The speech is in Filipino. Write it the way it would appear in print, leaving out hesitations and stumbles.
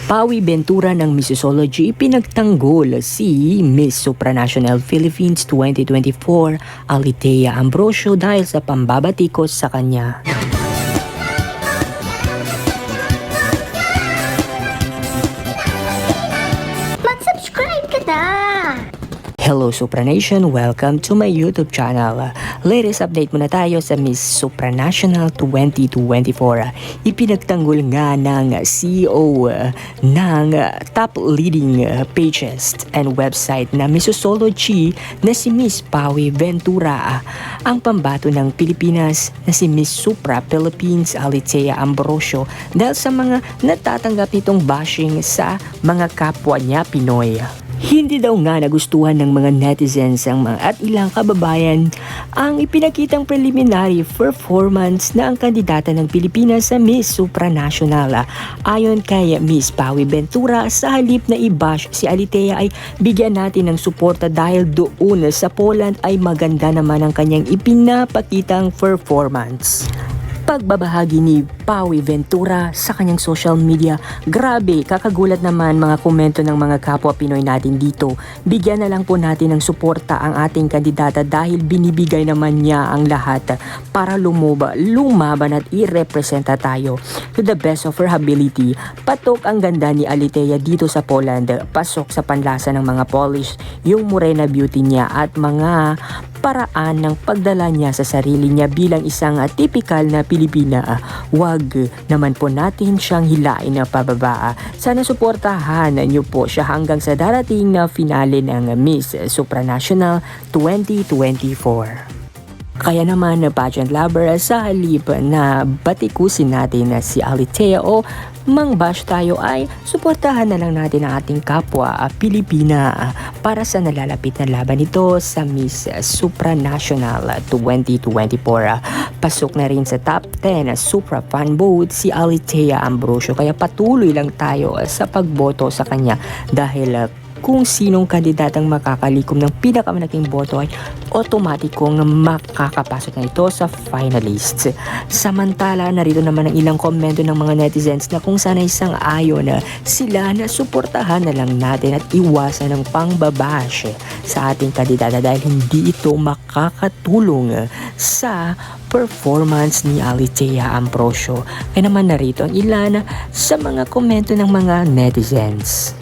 Pawi Ventura ng Missology pinagtanggol si Miss Supranational Philippines 2024 Alitea Ambrosio dahil sa pambabatikos sa kanya. Mag-subscribe ka na! Hello Supranation! Welcome to my YouTube channel. Latest update muna tayo sa Miss Supranational 2024. Ipinagtanggol nga ng CEO ng top leading pages and website na Missology na si Miss Pawi Ventura. Ang pambato ng Pilipinas na si Miss Supra Philippines Alitea Ambrosio dahil sa mga natatanggap nitong bashing sa mga kapwa niya Pinoy. Hindi daw nga nagustuhan ng mga netizens at ilang kababayan ang ipinakitang preliminary performance na ang kandidata ng Pilipinas sa Miss Supranational. Ayon kay Miss Pawi Ventura, sa halip na i-bash si Alitea ay bigyan natin ng suporta dahil doon sa Poland ay maganda naman ang kanyang ipinapakitang performance. Pagbabahagi ni Pawi Ventura sa kanyang social media, grabe, kakagulat naman mga komento ng mga kapwa Pinoy natin dito. Bigyan na lang po natin ng suporta ang ating kandidata dahil binibigay naman niya ang lahat para lumaban at i-representa tayo to the best of her ability. Patok ang ganda ni Alitea dito sa Poland, pasok sa panlasa ng mga Polish, yung morena beauty niya at mga paraan ng pagdala niya sa sarili niya bilang isang typical na Pilipina. Wag naman po natin siyang hilain na pababa. Sana suportahan niyo po siya hanggang sa darating na finale ng Miss Supranational 2024. Kaya naman pageant lover, sa halip na batikusin natin si Alitea o mang-bash tayo ay suportahan na lang natin ang ating kapwa Pilipina para sa nalalapit na laban nito sa Miss Supranational 2024. Pasok na rin sa top 10 Supra fan vote si Alitea Ambrosio, kaya patuloy lang tayo sa pagboto sa kanya dahil kung sinong kandidatang makakalikom ng pinakamalaking boto ay otomatikong makakapasok na ito sa finalists. Samantala, narito naman ang ilang komento ng mga netizens na kung sana isang ayon na sila na suportahan na lang natin at iwasan ng pangbabash sa ating kandidata dahil hindi ito makakatulong sa performance ni Alitea Ambrosio. Kaya naman narito ang ilan sa mga komento ng mga netizens.